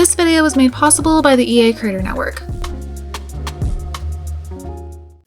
This video was made possible by the EA Creator Network.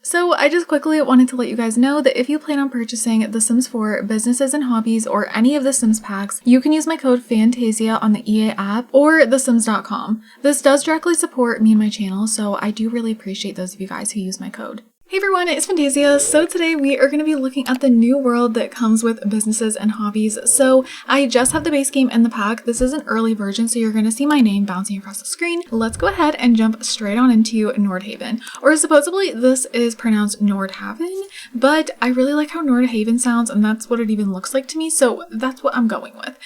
So I just quickly wanted to let you guys know that if you plan on purchasing The Sims 4 Businesses and Hobbies or any of the Sims packs, you can use my code FANTAYZIA on the EA app or thesims.com. This does directly support me and my channel, so I do really appreciate those of you guys who use my code. Hey everyone, it's Fantayzia. So today we are going to be looking at the new world that comes with Businesses and Hobbies. So I just have the base game in the pack. This is an early version, so you're going to see my name bouncing across the screen. Let's go ahead and jump straight on into Nordhaven. Or supposedly this is pronounced Nordhaven, but I really like how Nordhaven sounds and that's what it even looks like to me, so that's what I'm going with.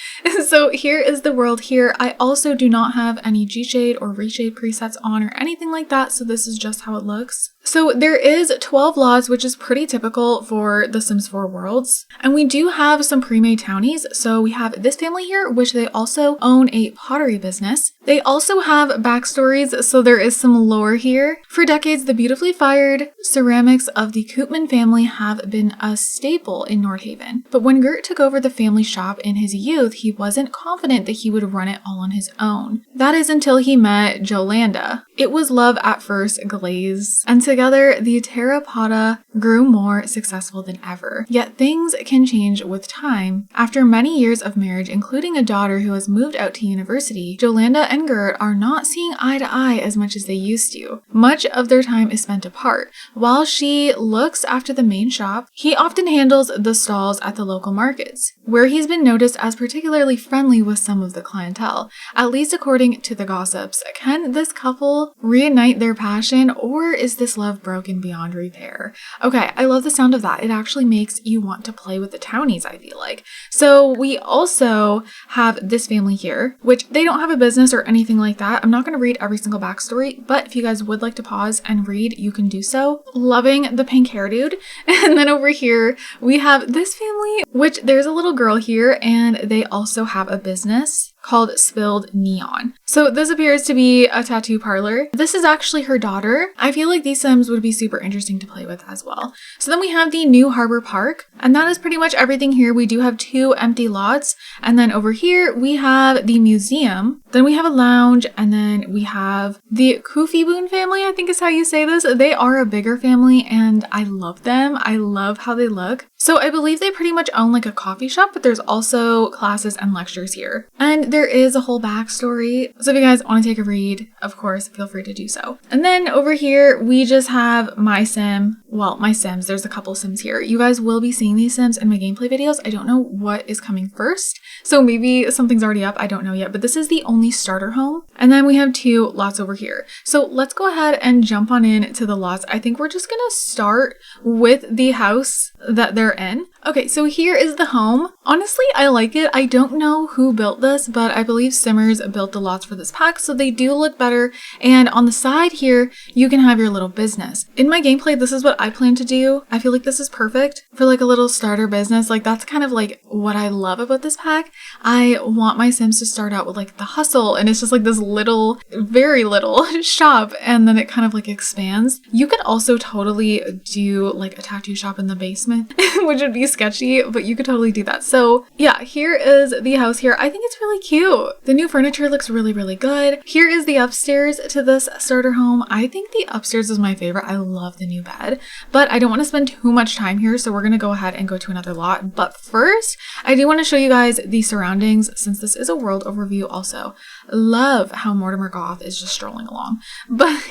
So here is the world here. I also do not have any G-Shade or Reshade presets on or anything like that, so this is just how it looks. So there is 12 laws, which is pretty typical for the Sims 4 worlds. And we do have some pre-made townies. So we have this family here, which they also own a pottery business. They also have backstories, so there is some lore here. For decades, the beautifully fired ceramics of the Koopman family have been a staple in Nordhaven. But when Gert took over the family shop in his youth, he wasn't confident that he would run it all on his own. That is until he met Jolanda. It was love at first glaze, and together the terracotta grew more successful than ever. Yet things can change with time. After many years of marriage, including a daughter who has moved out to university, Jolanda and Gert are not seeing eye to eye as much as they used to. Much of their time is spent apart. While she looks after the main shop, he often handles the stalls at the local markets, where he's been noticed as particularly friendly with some of the clientele, at least according to the gossips. Can this couple reignite their passion, or is this love broken beyond repair? Okay, I love the sound of that. It actually makes you want to play with the townies, I feel like. So we also have this family here, which they don't have a business or anything like that. I'm not going to read every single backstory, but if you guys would like to pause and read, you can do so. Loving the pink hair dude. And then over here, we have this family, which there's a little girl here, and they also have a business called Spilled Neon. So this appears to be a tattoo parlor. This is actually her daughter. I feel like these Sims would be super interesting to play with as well. So then we have the New Harbor Park, and that is pretty much everything here. We do have 2 empty lots, and then over here we have the museum, then we have a lounge, and then we have the Koffieboon family, I think is how you say this. They are a bigger family and I love them. I love how they look. So I believe they pretty much own like a coffee shop, but there's also classes and lectures here. And there is a whole backstory. So if you guys want to take a read, of course, feel free to do so. And then over here, we just have my sim. Well, my Sims. There's a couple Sims here. You guys will be seeing these Sims in my gameplay videos. I don't know what is coming first. So maybe something's already up. I don't know yet, but this is the only starter home. And then we have 2 lots over here. So let's go ahead and jump on in to the lots. I think we're just going to start with the house that they're in. Okay, so here is the home. Honestly, I like it. I don't know who built this, but I believe Simmers built the lots for this pack, so they do look better. And on the side here, you can have your little business. In my gameplay, this is what I plan to do. I feel like this is perfect for like a little starter business. Like that's kind of like what I love about this pack. I want my Sims to start out with like the hustle, and it's just like this little, very little shop, and then it kind of like expands. You could also totally do like a tattoo shop in the basement, which would be sketchy, but you could totally do that. So yeah, here is the house here. I think it's really cute. The new furniture looks really, really good. Here is the upstairs to this starter home. I think the upstairs is my favorite. I love the new bed, but I don't want to spend too much time here, so we're going to go ahead and go to another lot. But first, I do want to show you guys the surroundings since this is a world overview also. Love how Mortimer Goth is just strolling along. But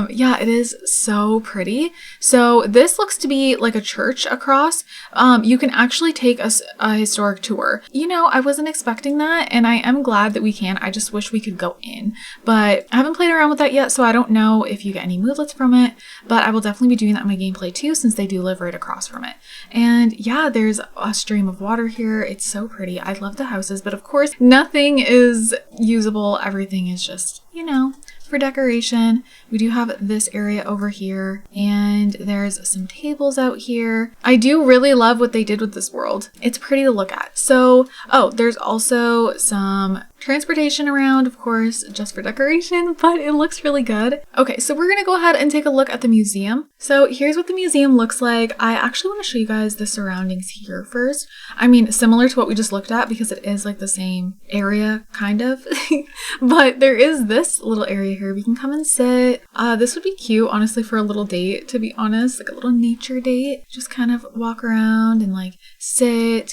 yeah, it is so pretty. So this looks to be like a church across. You can actually take a historic tour. You know, I wasn't expecting that, and I am glad that we can. I just wish we could go in, but I haven't played around with that yet, so I don't know if you get any moodlets from it, but I will definitely be doing that in my gameplay too, since they do live right across from it. And yeah, there's a stream of water here. It's so pretty. I love the houses, but of course nothing is usable. Everything is just, you know, for decoration. We do have this area over here, and there's some tables out here. I do really love what they did with this world. It's pretty to look at. So, oh, there's also some transportation around, of course, just for decoration, but it looks really good. Okay, so we're gonna go ahead and take a look at the museum. So here's what the museum looks like. I actually want to show you guys the surroundings here first. I mean, similar to what we just looked at because it is like the same area, kind of. But there is this little area here. We can come and sit. This would be cute, honestly, for a little date, to be honest, like a little nature date. Just kind of walk around and like sit,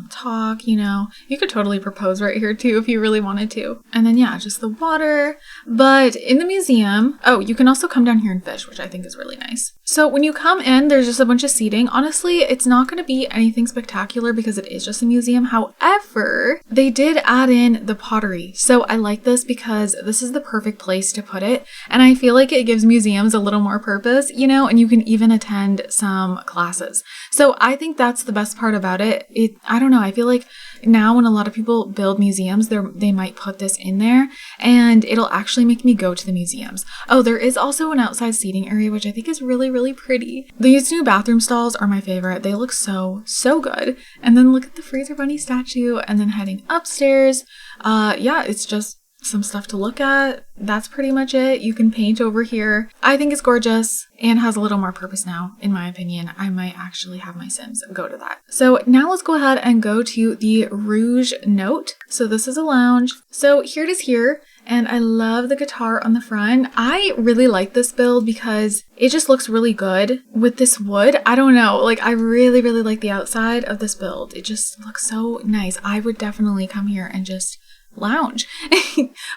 talk, you know. You could totally propose right here too if you really wanted to. And then yeah, just the water. But in the museum, oh, you can also come down here and fish, which I think is really nice. So when you come in, there's just a bunch of seating. Honestly, it's not going to be anything spectacular because it is just a museum. However, they did add in the pottery. So I like this because this is the perfect place to put it. And I feel like it gives museums a little more purpose, you know, and you can even attend some classes. So I think that's the best part about it. I don't know, I feel like now when a lot of people build museums, they might put this in there and it'll actually make me go to the museums. Oh, there is also an outside seating area, which I think is really, really pretty. These new bathroom stalls are my favorite. They look so, so good. And then look at the Freezer Bunny statue and then heading upstairs. Yeah, it's just some stuff to look at. That's pretty much it. You can paint over here. I think it's gorgeous and has a little more purpose now, in my opinion. I might actually have my Sims go to that. So now let's go ahead and go to the Rouge Note. So this is a lounge. So here it is here. And I love the guitar on the front. I really like this build because it just looks really good with this wood. I don't know, like I really, really like the outside of this build. It just looks so nice. I would definitely come here and just lounge.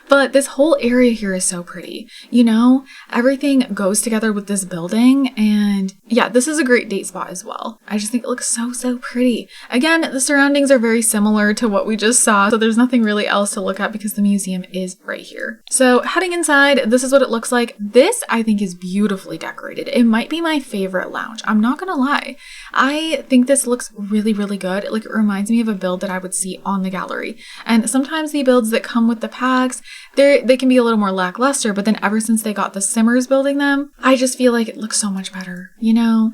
But this whole area here is so pretty, you know, everything goes together with this building. And yeah, this is a great date spot as well. I just think it looks so, so pretty. Again, the surroundings are very similar to what we just saw, so there's nothing really else to look at because the museum is right here. So heading inside, this is what it looks like. This I think is beautifully decorated. It might be my favorite lounge, I'm not gonna lie. I think this looks really, really good. Like, it reminds me of a build that I would see on the gallery. And sometimes the builds that come with the packs, they can be a little more lackluster, but then ever since they got the Simmers building them, I just feel like it looks so much better, you know?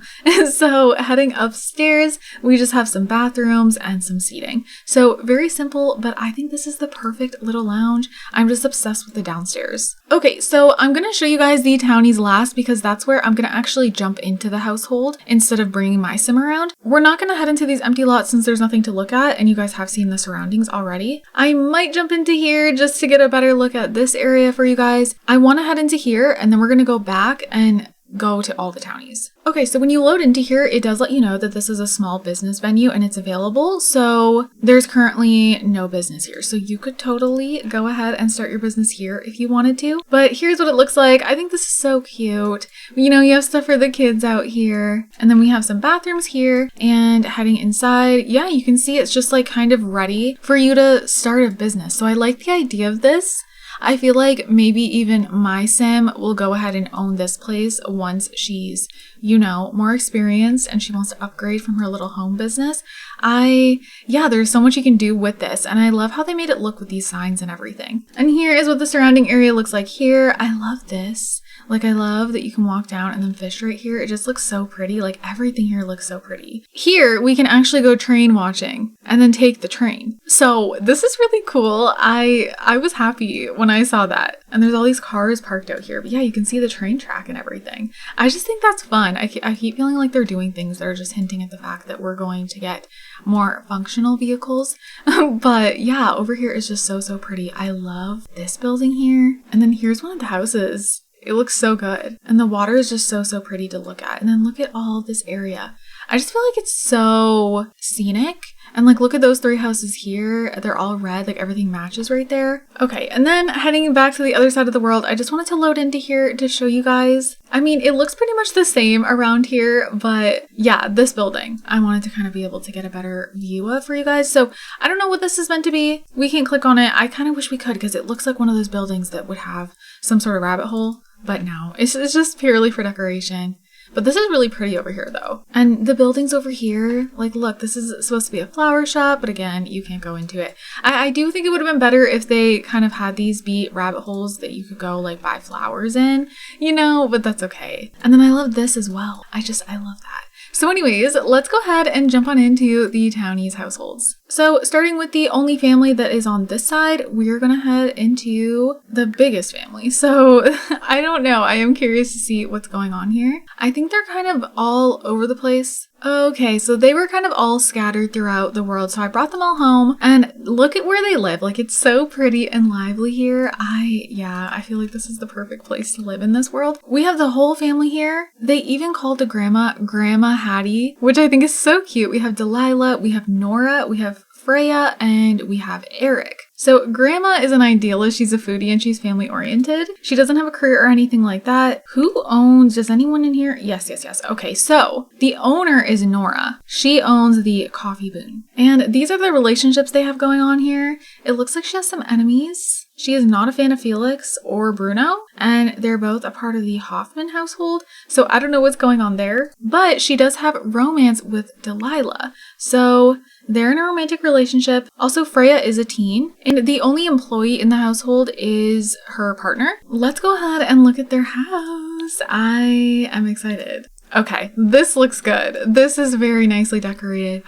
So heading upstairs, we just have some bathrooms and some seating. So very simple, but I think this is the perfect little lounge. I'm just obsessed with the downstairs. Okay, so I'm gonna show you guys the townies last because that's where I'm gonna actually jump into the household instead of bringing my Sim around. We're not gonna head into these empty lots since there's nothing to look at and you guys have seen the surroundings already. I might jump into here just to get a better look at this area for you guys. I want to head into here and then we're going to go back and go to all the townies. Okay, so when you load into here, it does let you know that this is a small business venue and it's available. So there's currently no business here. So you could totally go ahead and start your business here if you wanted to. But here's what it looks like. I think this is so cute. You know, you have stuff for the kids out here. And then we have some bathrooms here and heading inside. Yeah, you can see it's just like kind of ready for you to start a business. So I like the idea of this. I feel like maybe even my Sim will go ahead and own this place once she's, you know, more experienced and she wants to upgrade from her little home business. Yeah, there's so much you can do with this. And I love how they made it look with these signs and everything. And here is what the surrounding area looks like here. I love this. Like, I love that you can walk down and then fish right here. It just looks so pretty. Like, everything here looks so pretty. Here, we can actually go train watching and then take the train. So this is really cool. I was happy when I saw that. And there's all these cars parked out here. But yeah, you can see the train track and everything. I just think that's fun. I keep feeling like they're doing things that are just hinting at the fact that we're going to get more functional vehicles. But yeah, over here is just so, so pretty. I love this building here. And then here's one of the houses. It looks so good. And the water is just so, so pretty to look at. And then look at all this area. I just feel like it's so scenic. And like, look at those three houses here. They're all red, like everything matches right there. Okay, and then heading back to the other side of the world, I just wanted to load into here to show you guys. I mean, it looks pretty much the same around here, but yeah, this building, I wanted to kind of be able to get a better view of for you guys. So I don't know what this is meant to be. We can click on it. I kind of wish we could because it looks like one of those buildings that would have some sort of rabbit hole, but no, it's just purely for decoration. But this is really pretty over here though. And the buildings over here, like look, this is supposed to be a flower shop, but again, you can't go into it. I do think it would have been better if they kind of had these be rabbit holes that you could go like buy flowers in, you know, but that's okay. And then I love this as well. I love that. So anyways, let's go ahead and jump on into the townies households. So starting with the only family that is on this side, we're gonna head into the biggest family. So I don't know. I am curious to see what's going on here. I think they're kind of all over the place. Okay, so they were kind of all scattered throughout the world. So I brought them all home and look at where they live. Like, it's so pretty and lively here. I feel like this is the perfect place to live in this world. We have the whole family here. They even called the Grandma Hattie, which I think is so cute. We have Delilah, we have Nora, we have Freya, and we have Eric. So Grandma is an idealist. She's a foodie and she's family oriented. She doesn't have a career or anything like that. Who owns, does anyone in here? Yes. Okay, so the owner is Nora. She owns the Koffieboon. And these are the relationships they have going on here. It looks like she has some enemies. She is not a fan of Felix or Bruno, and they're both a part of the Hoffman household. So I don't know what's going on there, but she does have romance with Delilah. So they're in a romantic relationship. Also, Freya is a teen, and the only employee in the household is her partner. Let's go ahead and look at their house. I am excited. Okay, this looks good. This is very nicely decorated.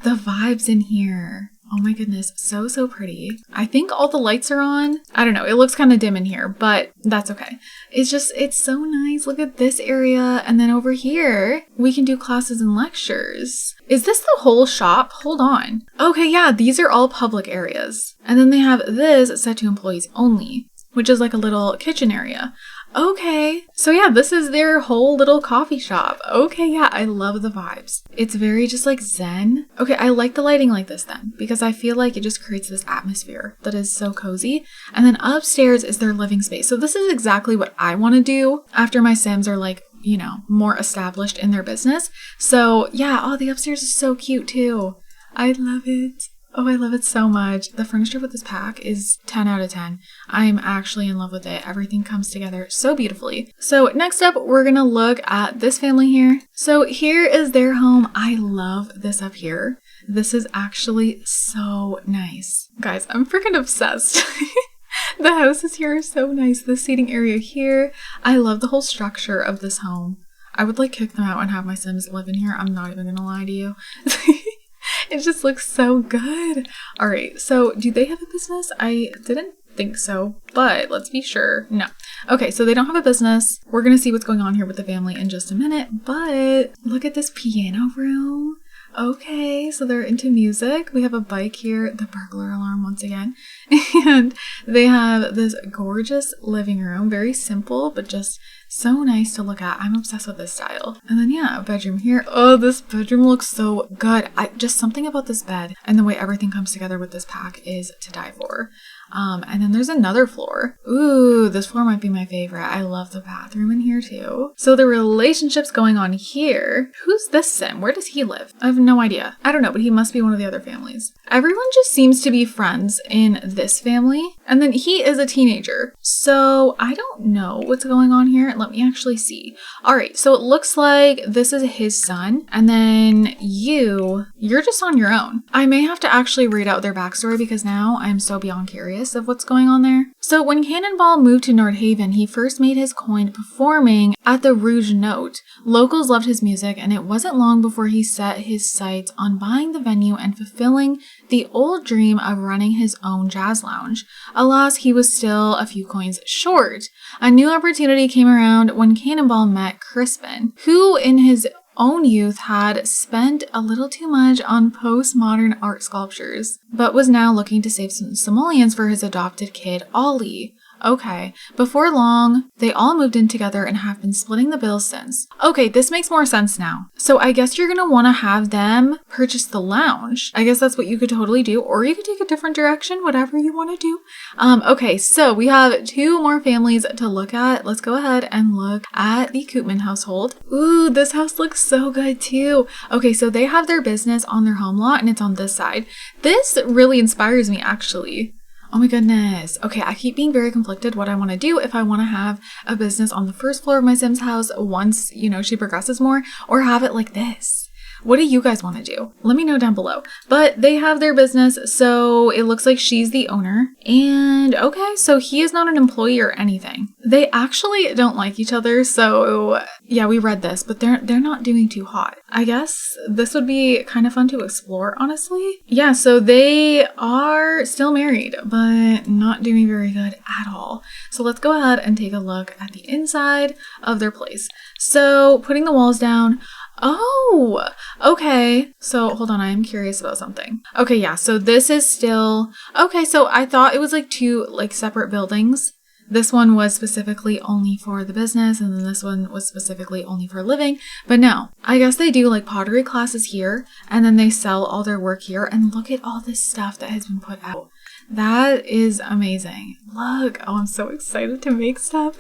The vibes in here. Oh my goodness, so pretty. I think all the lights are on. I don't know, it looks kind of dim in here, but that's okay. It's so nice. Look at this area. And then over here, we can do classes and lectures. Is this the whole shop? Hold on. Okay, yeah, these are all public areas. And then they have this set to employees only, which is like a little kitchen area. Okay, so yeah, this is their whole little coffee shop. Okay, yeah, I love the vibes. It's very just like zen. Okay, I like the lighting like this then, because I feel like it just creates this atmosphere that is so cozy. And then upstairs is their living space. So this is exactly what I want to do after my Sims are like, you know, more established in their business. So yeah, oh, the upstairs is so cute too. I love it. Oh, I love it so much. The furniture with this pack is 10 out of 10. I'm actually in love with it. Everything comes together so beautifully. So next up, we're gonna look at this family here. So here is their home. I love this up here. This is actually so nice. Guys, I'm freaking obsessed. The houses here are so nice. The seating area here. I love the whole structure of this home. I would like kick them out and have my Sims live in here. I'm not even gonna lie to you. It just looks so good. All right, so do they have a business? I didn't think so, but let's be sure. No. Okay, so they don't have a business. We're gonna see what's going on here with the family in just a minute, but look at this piano room. Okay, so they're into music. We have a bike here, the burglar alarm once again. And they have this gorgeous living room, very simple, but just so nice to look at. I'm obsessed with this style. And then yeah, a bedroom here. Oh, this bedroom looks so good. Just something about this bed and the way everything comes together with this pack is to die for. And then there's another floor. Ooh, this floor might be my favorite. I love the bathroom in here too. So the relationships going on here. Who's this Sim? Where does he live? I have no idea. I don't know, but he must be one of the other families. Everyone just seems to be friends in this family. And then he is a teenager. So I don't know what's going on here. Let me actually see. All right, so it looks like this is his son. And then you're just on your own. I may have to actually read out their backstory because now I'm so beyond curious of what's going on there. So when Cannonball moved to Nordhaven, he first made his coin performing at the Rouge Note. Locals loved his music, and it wasn't long before he set his sights on buying the venue and fulfilling the old dream of running his own jazz lounge. Alas, he was still a few coins short. A new opportunity came around when Cannonball met Crispin, who in his own youth had spent a little too much on postmodern art sculptures, but was now looking to save some simoleons for his adopted kid, Ollie. Okay, before long, they all moved in together and have been splitting the bills since. Okay, this makes more sense now. So I guess you're gonna want to have them purchase the lounge. I guess that's what you could totally do, or you could take a different direction, whatever you want to do. Okay, so we have two more families to look at. Let's go ahead and look at the Koopman household. Ooh, this house looks so good too. Okay, so they have their business on their home lot and it's on this side. This really inspires me actually. Oh my goodness. Okay, I keep being very conflicted what I want to do, if I want to have a business on the first floor of my Sim's house once, you know, she progresses more, or have it like this. What do you guys want to do? Let me know down below. But they have their business, so it looks like she's the owner. And okay, so he is not an employee or anything. They actually don't like each other, so yeah, we read this, but they're not doing too hot. I guess this would be kind of fun to explore, honestly. Yeah, so they are still married, but not doing very good at all. So let's go ahead and take a look at the inside of their place. So putting the walls down. Oh, okay. So hold on, I am curious about something. Okay, yeah, so this is still, okay, so I thought it was like two like separate buildings. This one was specifically only for the business, and then this one was specifically only for living. But no, I guess they do like pottery classes here, and then they sell all their work here. And look at all this stuff that has been put out. That is amazing. Look, oh, I'm so excited to make stuff.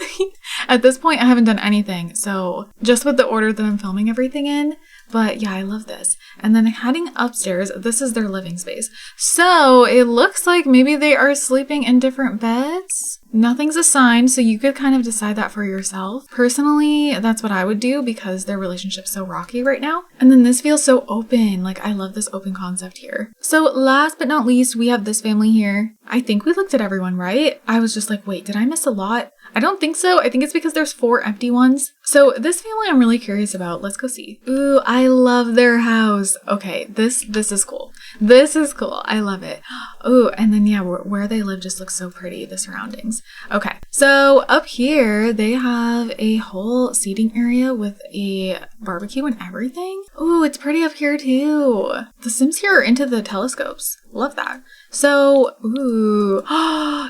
At this point, I haven't done anything. So just with the order that I'm filming everything in. But yeah, I love this. And then heading upstairs, this is their living space. So it looks like maybe they are sleeping in different beds. Nothing's assigned, so you could kind of decide that for yourself. Personally, that's what I would do because their relationship's so rocky right now. And then this feels so open. Like, I love this open concept here. So last but not least, we have this family here. I think we looked at everyone, right? I was just like, wait, did I miss a lot? I don't think so. I think it's because there's 4 empty ones. So this family I'm really curious about. Let's go see. Ooh, I love their house. Okay, this is cool. This is cool. I love it. Oh, and then yeah, where they live just looks so pretty, the surroundings. Okay, so up here they have a whole seating area with a barbecue and everything. Ooh, it's pretty up here too. The Sims here are into the telescopes. Love that. So, ooh,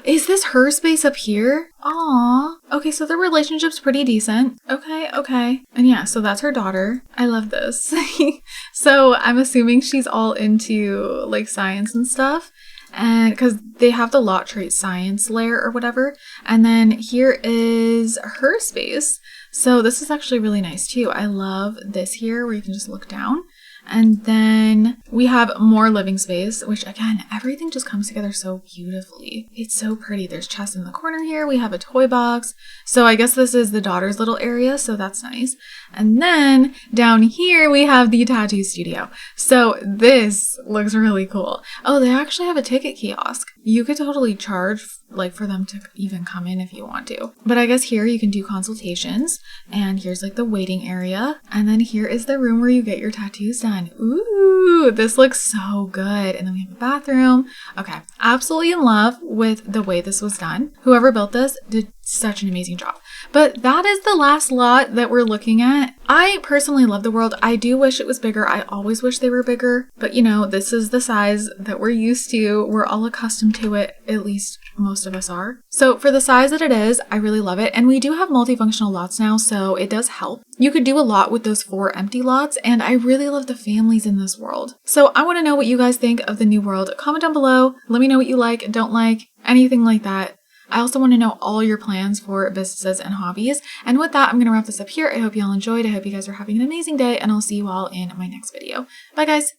is this her space up here? Aw. Okay, so the relationship's pretty decent. Okay. And yeah, so that's her daughter. I love this. So I'm assuming she's all into like science and stuff. And because they have the lot trait science layer or whatever. And then here is her space. So this is actually really nice too. I love this here where you can just look down. And then we have more living space, which again, everything just comes together so beautifully. It's so pretty. There's chests in the corner here. We have a toy box. So I guess this is the daughter's little area. So that's nice. And then down here, we have the tattoo studio. So this looks really cool. Oh, they actually have a ticket kiosk. You could totally charge like for them to even come in if you want to. But I guess here you can do consultations, and here's like the waiting area. And then here is the room where you get your tattoos done. Ooh, this looks so good. And then we have a bathroom. Okay, absolutely in love with the way this was done. Whoever built this did such an amazing job. But that is the last lot that we're looking at. I personally love the world. I do wish it was bigger. I always wish they were bigger. But you know, this is the size that we're used to. We're all accustomed to it, at least most of us are. So for the size that it is, I really love it. And we do have multifunctional lots now, so it does help. You could do a lot with those 4 empty lots, and I really love the families in this world. So I want to know what you guys think of the new world. Comment down below. Let me know what you like, don't like, anything like that. I also want to know all your plans for businesses and hobbies. And with that, I'm going to wrap this up here. I hope you all enjoyed. I hope you guys are having an amazing day, and I'll see you all in my next video. Bye, guys.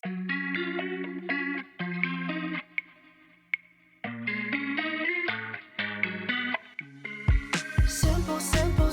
Simple, simple.